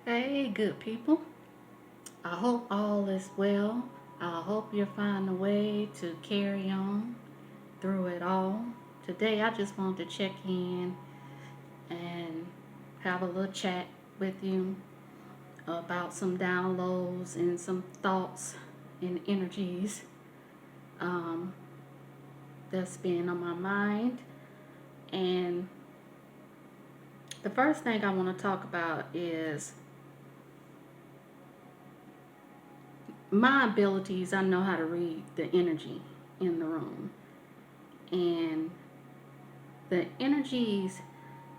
Hey, good people. I hope all is well. I hope you find a way to carry on through it all. Today, I just want to check in and have a little chat with you about some downloads and some thoughts and energies um, that's been on my mind. And the first thing I want to talk about is my abilities. I know how to read the energy in the room. And the energies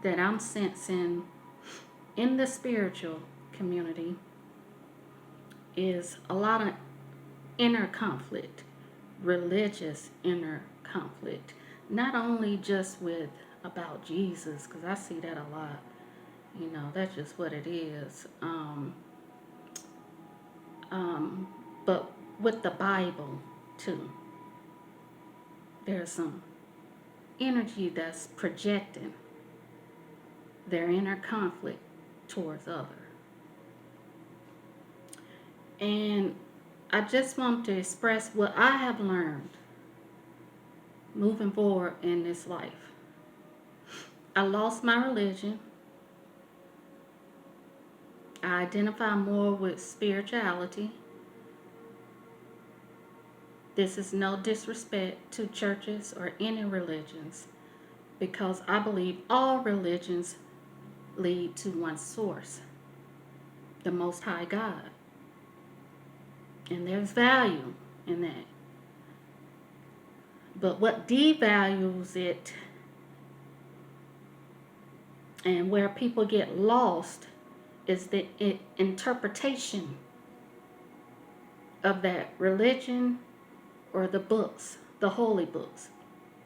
that I'm sensing in the spiritual community is a lot of inner conflict, religious inner conflict. Not only just with about Jesus, because I see that a lot. That's just what it is. Um, but with the Bible too, there's some energy that's projecting their inner conflict towards others. And I just want to express what I have learned moving forward in this life. I lost my religion. I identify more with spirituality. This is no disrespect to churches or any religions because I believe all religions lead to one source, the Most High God. And there's value in that. But what devalues it and where people get lost is the interpretation of that religion or the books, the holy books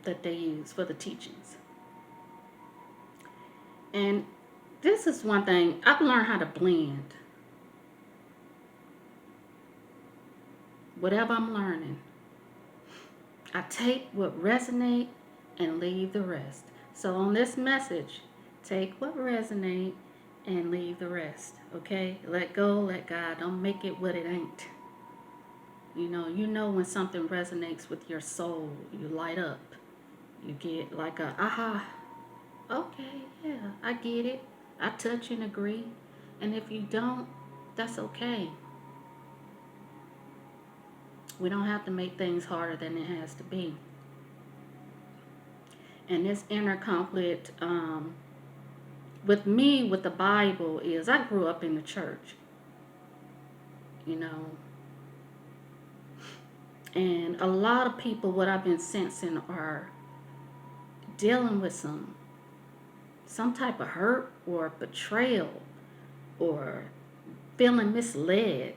that they use for the teachings. And this is one thing I've learned how to blend whatever I'm learning. I take what resonate and leave the rest. So on this message, take what resonate and leave the rest. Okay? Let go, let God. Don't make it what it ain't. You know when something resonates with your soul, you light up. You get like a aha. Okay, yeah, I get it. I touch and agree. And if you don't, that's okay. We don't have to make things harder than it has to be. And this inner conflict with me with the Bible is I grew up in the church, you know, and a lot of people, what I've been sensing, are dealing with some type of hurt or betrayal or feeling misled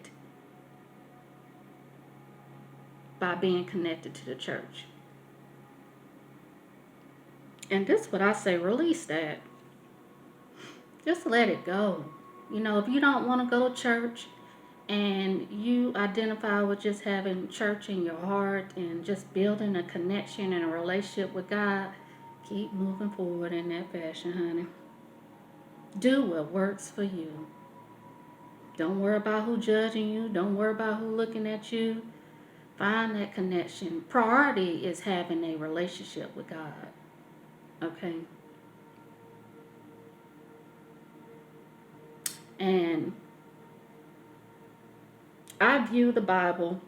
by being connected to the church. And this is what I say, release that. Just let it go. If you don't want to go to church and you identify with just having church in your heart and just building a connection and a relationship with God, keep moving forward in that fashion, honey. Do what works for you. Don't worry about who judging you. Don't worry about who looking at you. Find that connection. Priority is having a relationship with God. Okay? And I view the Bible,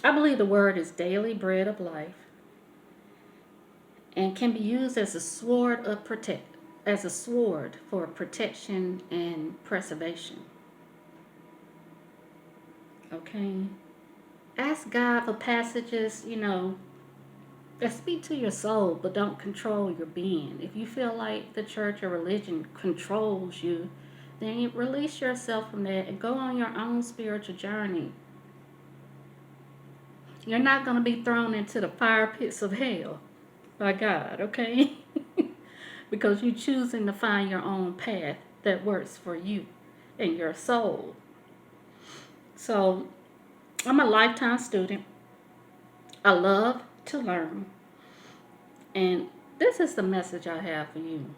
I believe the word is daily bread of life and can be used as a sword of as a sword for protection and preservation. Okay? Ask God for passages, that speak to your soul but don't control your being. If you feel like the church or religion controls you, then you release yourself from that and go on your own spiritual journey. You're not going to be thrown into the fire pits of hell by God, okay? Because you're choosing to find your own path that works for you and your soul. So, I'm a lifetime student. I love to learn. And this is the message I have for you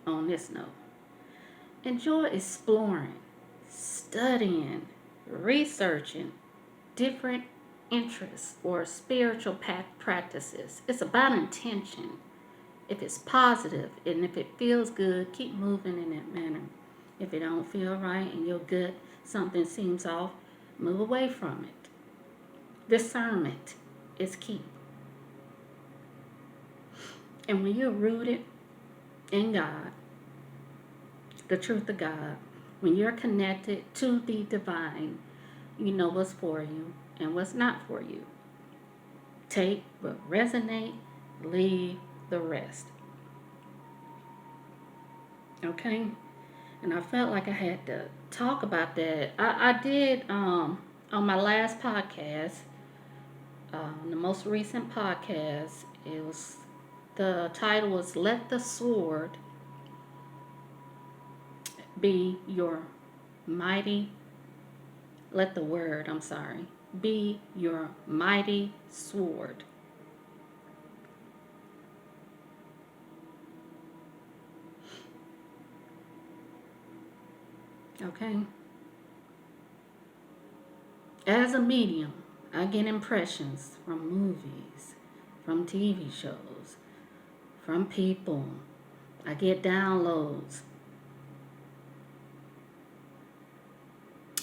on this note. Enjoy exploring, studying, researching different interests or spiritual practices. It's about intention. If it's positive and if it feels good, keep moving in that manner. If it don't feel right and your gut, something seems off, move away from it. Discernment is key. And when you're rooted in God, the truth of God, when you're connected to the divine, you know what's for you and what's not for you. Take what resonate, leave the rest. Okay? And I felt like I had to talk about that. I did on my last podcast, the most recent podcast. It was the title was "Let the Sword Be Your Mighty." Let the word, I'm sorry, be your mighty sword. Okay? As a medium, I get impressions from movies, from TV shows, from people. I get downloads.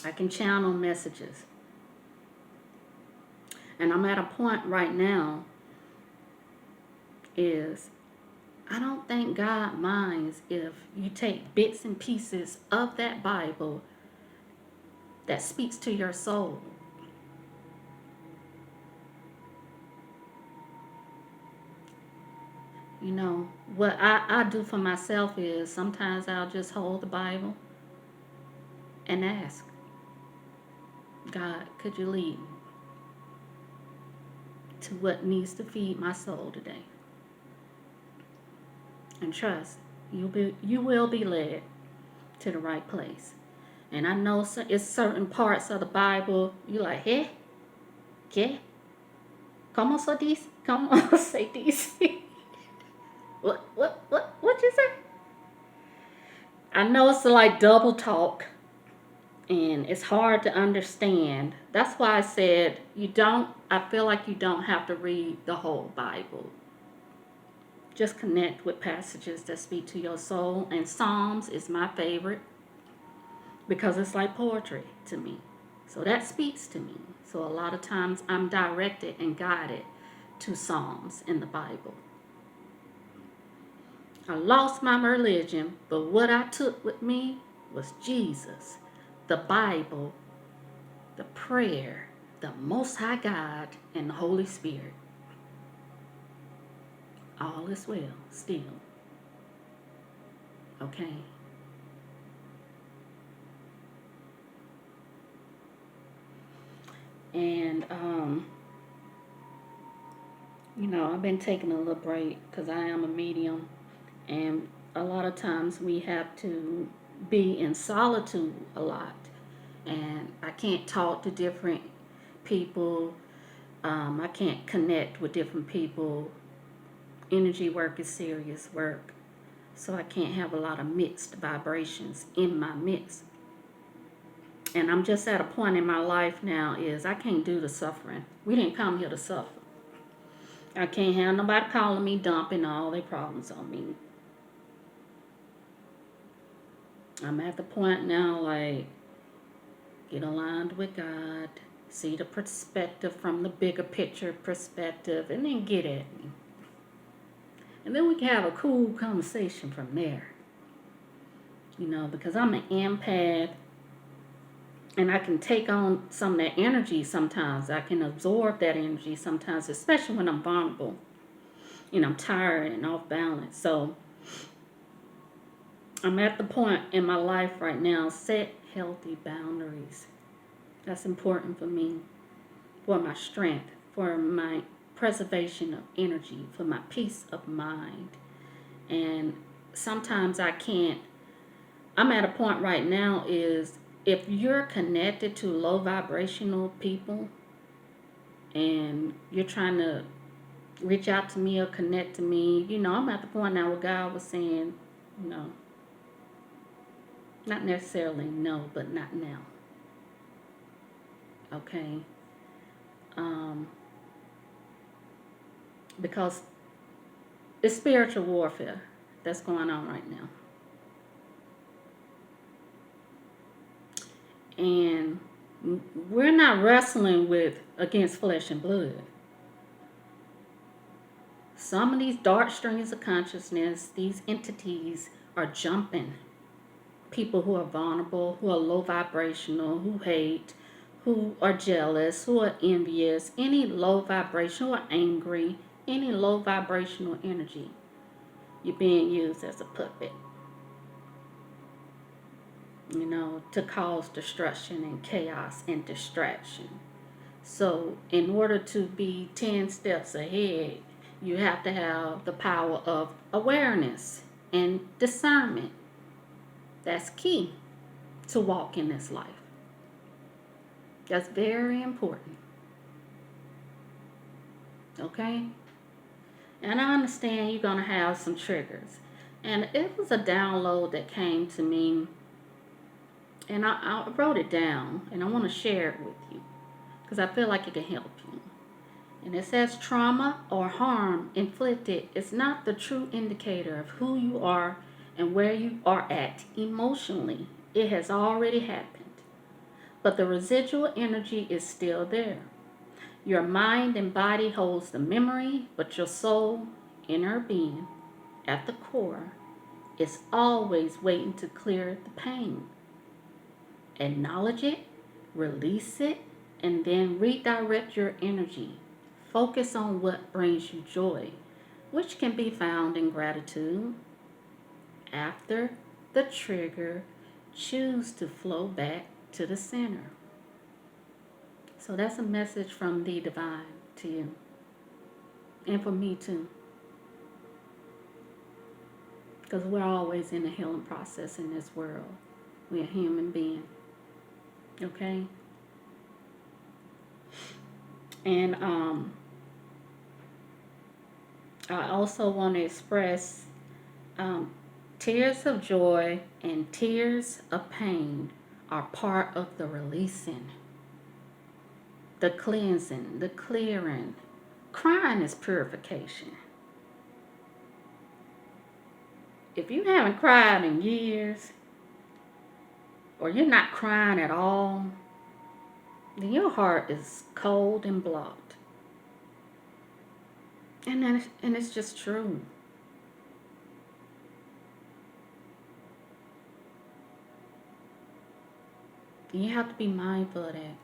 I can channel messages. And I'm at a point right now is I don't think God minds if you take bits and pieces of that Bible that speaks to your soul. You know, what I do for myself is sometimes I'll just hold the Bible and ask, God, could you lead me to what needs to feed my soul today? And trust, you will be led to the right place. And I know it's certain parts of the Bible you like, hey, ¿qué? ¿Cómo se dice? ¿Cómo se dice? What you say? I know it's like double talk and it's hard to understand. That's why I said I feel like you don't have to read the whole Bible. Just connect with passages that speak to your soul. And Psalms is my favorite because it's like poetry to me. So that speaks to me. So a lot of times I'm directed and guided to Psalms in the Bible. I lost my religion, but what I took with me was Jesus, the Bible, the prayer, the Most High God, and the Holy Spirit. All is well, still. Okay? And, I've been taking a little break because I am a medium. And a lot of times we have to be in solitude a lot. And I can't talk to different people. I can't connect with different people. Energy work is serious work. So I can't have a lot of mixed vibrations in my midst. And I'm just at a point in my life now is I can't do the suffering. We didn't come here to suffer. I can't have nobody calling me dumping all their problems on me. I'm at the point now like get aligned with God, see the perspective from the bigger picture perspective, and then get at me. And then we can have a cool conversation from there. Because I'm an empath and I can take on some of that energy sometimes. I can absorb that energy sometimes, especially when I'm vulnerable and I'm tired and off balance. So I'm at the point in my life right now, set healthy boundaries. That's important for me, for my strength, for my preservation of energy, for my peace of mind. And sometimes I can't, I'm at a point right now is if you're connected to low vibrational people and you're trying to reach out to me or connect to me, I'm at the point now where God was saying, Not necessarily no, but not now. Okay? Um, because it's spiritual warfare that's going on right now. And we're not wrestling with against flesh and blood. Some of these dark strings of consciousness, these entities are jumping. People who are vulnerable, who are low vibrational, who hate, who are jealous, who are envious, any low vibration, who are angry, any low vibrational energy, you're being used as a puppet, to cause destruction and chaos and distraction. So, in order to be 10 steps ahead, you have to have the power of awareness and discernment. That's key to walk in this life. That's very important. Okay? And I understand you're going to have some triggers. And it was a download that came to me, and I wrote it down, and I want to share it with you because I feel like it can help you. And it says trauma or harm inflicted is not the true indicator of who you are and where you are at emotionally. It has already happened. But the residual energy is still there. Your mind and body holds the memory, but your soul, inner being, at the core, is always waiting to clear the pain. Acknowledge it, release it, and then redirect your energy. Focus on what brings you joy, which can be found in gratitude. After the trigger, choose to flow back to the center. So that's a message from the divine to you, and for me too. Because we're always in a healing process in this world. We're a human being. Okay? And I also want to express tears of joy and tears of pain are part of the releasing, the cleansing, the clearing. Crying is purification. If you haven't cried in years, or you're not crying at all, then your heart is cold and blocked. And it's just true. You have to be mindful of that.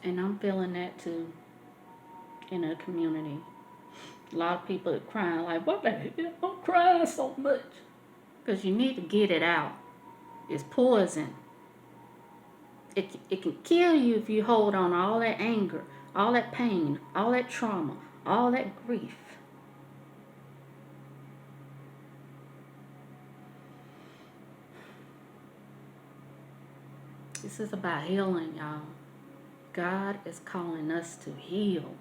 And I'm feeling that too in the community. A lot of people are crying like, what the hell? I'm crying so much. Because you need to get it out. It's poison. It can kill you if you hold on to all that anger, all that pain, all that trauma, all that grief. This is about healing, y'all. God is calling us to heal.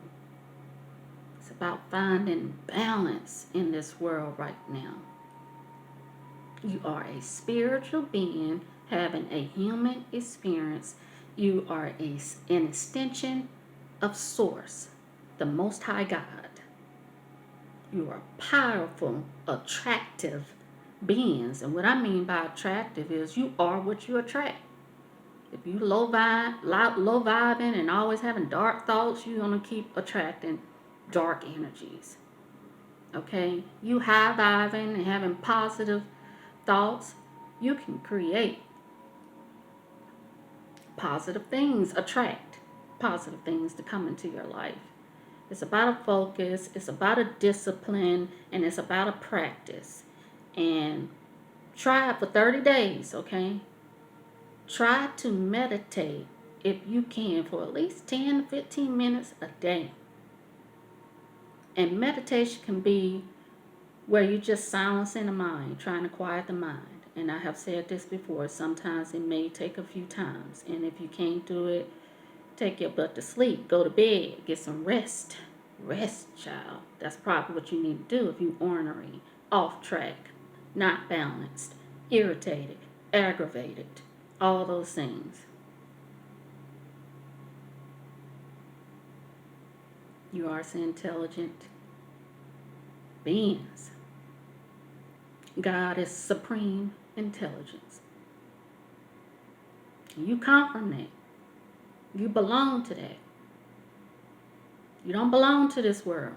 It's about finding balance in this world right now. You are a spiritual being having a human experience. You are an extension of Source, the Most High God. You are powerful, attractive beings. And what I mean by attractive is you are what you attract. If you low vibing and always having dark thoughts, you're going to keep attracting dark energies. Okay? You high vibing and having positive thoughts, you can create positive things, attract positive things to come into your life. It's about a focus, it's about a discipline, and it's about a practice. And try it for 30 days, okay? Try to meditate if you can for at least 10 to 15 minutes a day. And meditation can be where you're just silencing the mind, trying to quiet the mind. And I have said this before, sometimes it may take a few times. And if you can't do it, take your butt to sleep, go to bed, get some rest. Rest, child. That's probably what you need to do if you're ornery, off track. not balanced, irritated, aggravated, all those things. You are intelligent beings. God is supreme intelligence. You come from that. You belong to that. You don't belong to this world.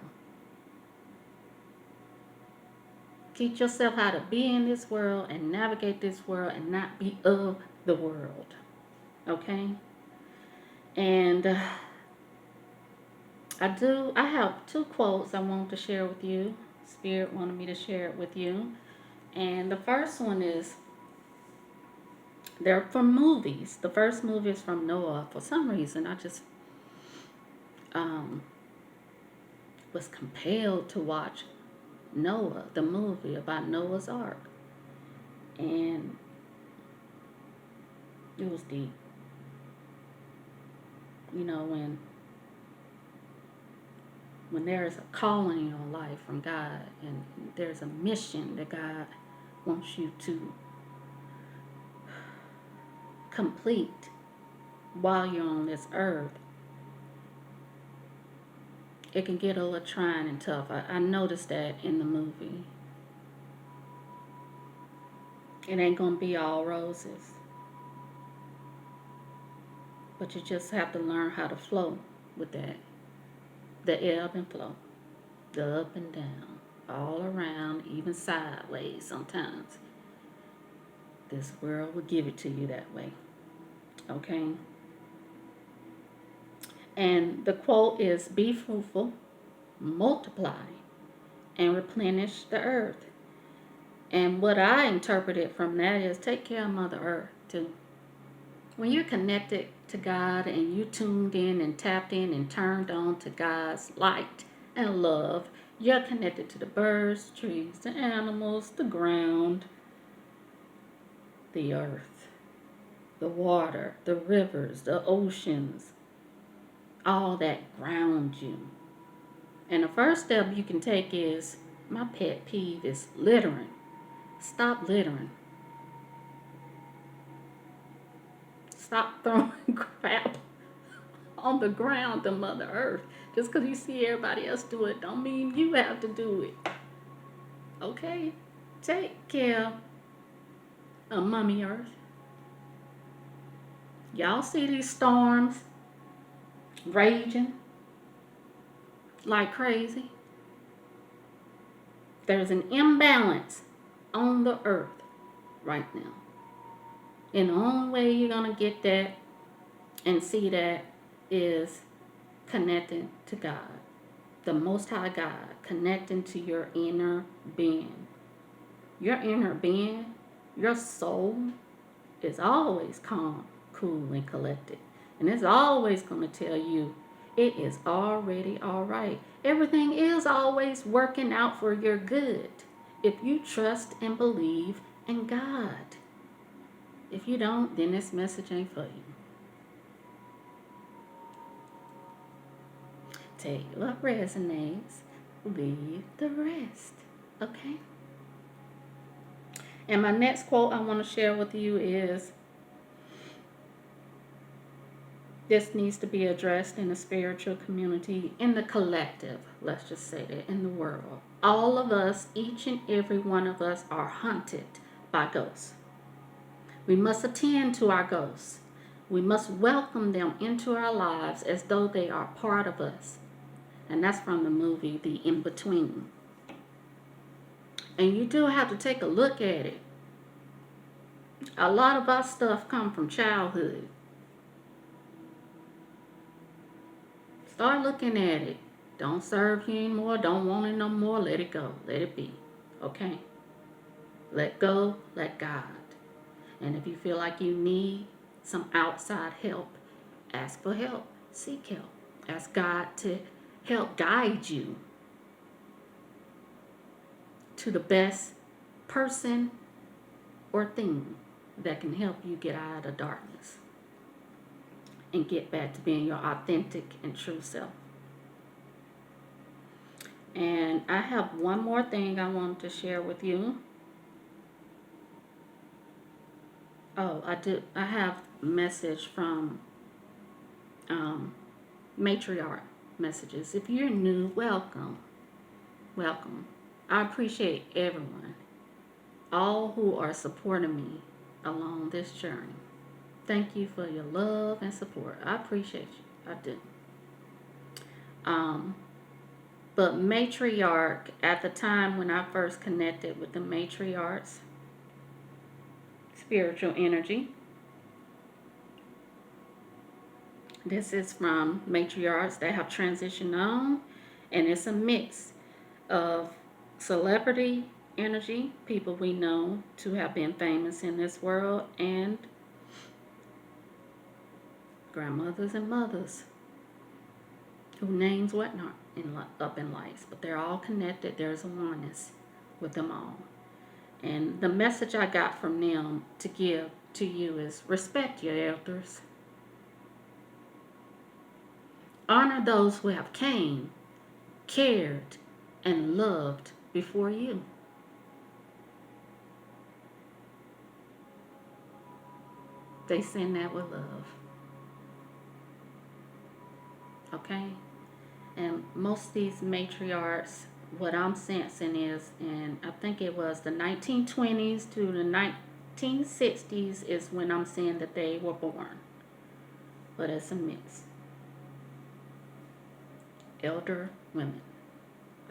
Teach yourself how to be in this world and navigate this world and not be of the world. Okay? And I have two quotes I want to share with you. Spirit wanted me to share it with you. And the first one is, they're from movies. The first movie is from Noah. For some reason, I just was compelled to watch Noah, the movie about Noah's Ark. And it was deep. You know, when there is a calling in your life from God and there's a mission that God wants you to complete while you're on this earth, it can get a little trying and tough. I noticed that in the movie. It ain't gonna be all roses. But you just have to learn how to flow with that. The ebb and flow. The up and down. All around, even sideways sometimes. This world will give it to you that way. Okay? And the quote is, be fruitful, multiply, and replenish the earth. And what I interpreted from that is, take care of Mother Earth too. When you're connected to God and you tuned in and tapped in and turned on to God's light and love, you're connected to the birds, trees, the animals, the ground, the earth, the water, the rivers, the oceans, all that ground you. And the first step you can take is, my pet peeve is littering. Stop littering. Stop throwing crap on the ground to Mother Earth. Just because you see everybody else do it don't mean you have to do it. Okay? Take care of Mommy Earth. Y'all see these storms raging like crazy? There's an imbalance on the earth right now. And the only way you're going to get that and see that is connecting to God, the Most High God, connecting to your inner being. Your inner being, your soul, is always calm, cool, and collected. And it's always going to tell you it is already all right. Everything is always working out for your good if you trust and believe in God. If you don't, then this message ain't for you. Take what resonates, leave the rest. Okay? And my next quote I want to share with you is, this needs to be addressed in the spiritual community, in the collective, let's just say that, in the world. All of us, each and every one of us, are haunted by ghosts. We must attend to our ghosts. We must welcome them into our lives as though they are part of us. And that's from the movie The In-Between. And you do have to take a look at it. A lot of our stuff come from childhood. Start looking at it. Don't serve you anymore. Don't want it no more. Let it go. Let it be. Okay? Let go. Let God. And if you feel like you need some outside help, ask for help. Seek help. Ask God to help guide you to the best person or thing that can help you get out of the darkness and get back to being your authentic and true self. And I have one more thing I want to share with you. Oh, I do. I have a message from um, Matriarch Messages. If you're new, welcome. Welcome. I appreciate everyone, all who are supporting me along this journey. Thank you for your love and support. I appreciate you. I do. Um, but Matriarch, at the time when I first connected with the Matriarchs, spiritual energy, this is from Matriarchs that have transitioned on, and it's a mix of celebrity energy, people we know to have been famous in this world, and grandmothers and mothers who names what not up in lights, but they're all connected. There's a oneness with them all. And the message I got from them to give to you is respect your elders. Honor those who have came, cared, and loved before you. They send that with love. Okay? And most of these matriarchs, what I'm sensing is, and I think it was the 1920s to the 1960s is when I'm seeing that they were born. But it's a mix. Elder women.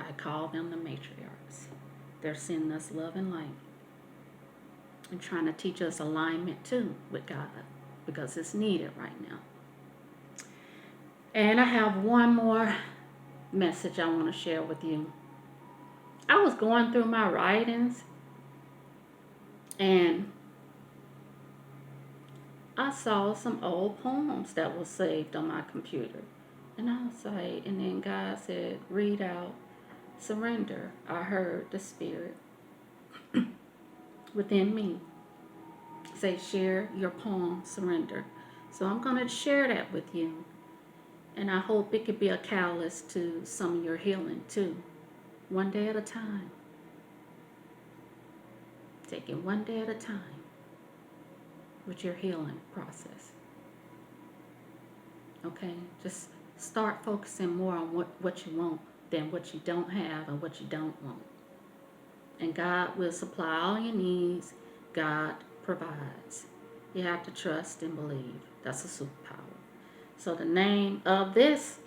I call them the matriarchs. They're sending us love and light and trying to teach us alignment too with God because it's needed right now. And I have one more message I want to share with you. I was going through my writings and I saw some old poems that were saved on my computer. And I was like, and then God said, read out surrender. I heard the Spirit within me say, share your poem, surrender. So I'm going to share that with you. And I hope it could be a catalyst to some of your healing too. One day at a time. Take it one day at a time with your healing process. Okay? Just start focusing more on what you want than what you don't have and what you don't want. And God will supply all your needs. God provides. You have to trust and believe. That's a superpower. So the name of this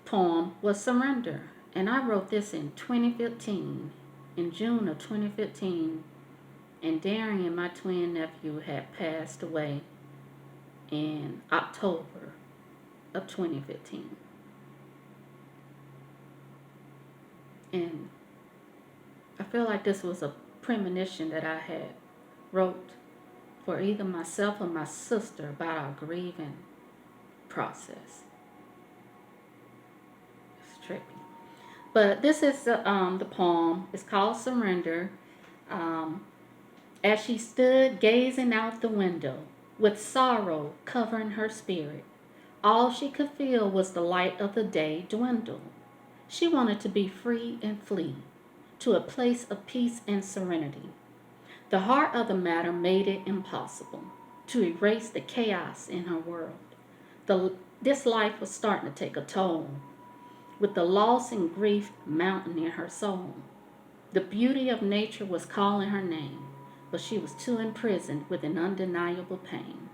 poem was Surrender. And I wrote this in 2015, in June of 2015. And Darian, my twin nephew, had passed away in October of 2015. And I feel like this was a premonition that I had wrote for either myself or my sister about our grieving process. It's trippy. But this is the poem. It's called Surrender. As she stood gazing out the window, with sorrow covering her spirit, all she could feel was the light of the day dwindle. She wanted to be free and flee to a place of peace and serenity. The heart of the matter made it impossible to erase the chaos in her world. This life was starting to take a toll, with the loss and grief mounting in her soul. The beauty of nature was calling her name, but she was too imprisoned with an undeniable pain.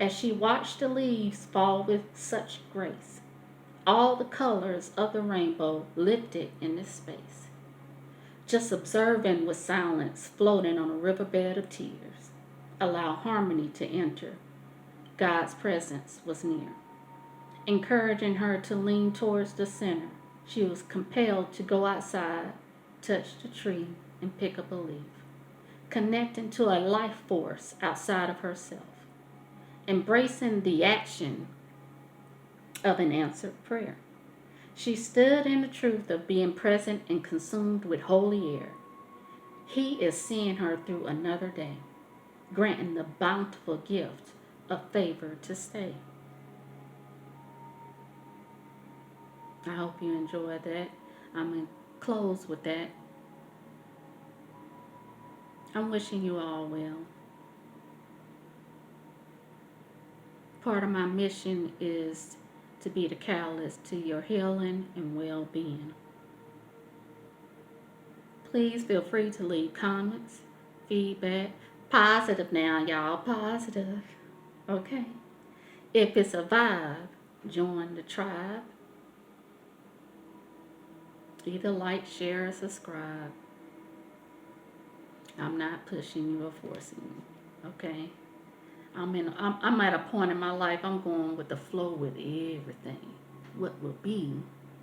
As she watched the leaves fall with such grace, all the colors of the rainbow lifted in this space. Just observing with silence floating on a riverbed of tears, allow harmony to enter. God's presence was near. Encouraging her to lean towards the center, she was compelled to go outside, touch the tree, and pick up a leaf, connecting to a life force outside of herself, embracing the action of an answered prayer. She stood in the truth of being present and consumed with holy air. He is seeing her through another day, granting the bountiful gift of favor to stay. I hope you enjoyed that. I'm going to close with that. I'm wishing you all well. part of my mission is to be the catalyst to your healing and well-being. Please feel free to leave comments, feedback, positive now, y'all, positive. Okay. If it's a vibe, join the tribe. Either like, share, or subscribe. I'm not pushing you or forcing you. Okay. I'm at a point in my life I'm going with the flow with everything. What will be,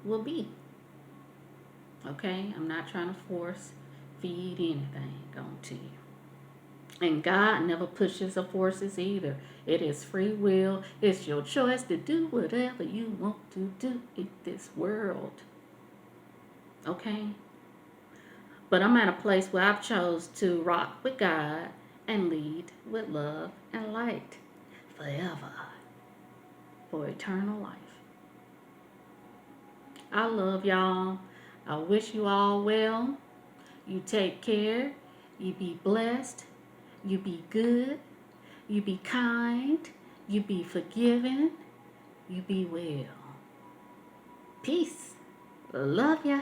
will be. Okay? I'm not trying to force feed anything onto you. And God never pushes or forces either. It is free will. It's your choice to do whatever you want to do in this world. Okay? But I'm at a place where I've chose to rock with God and lead with love and light forever, for eternal life. I love y'all. I wish you all well. You take care. You be blessed. You be good. You be kind. You be forgiving. You be well. Peace. Love ya.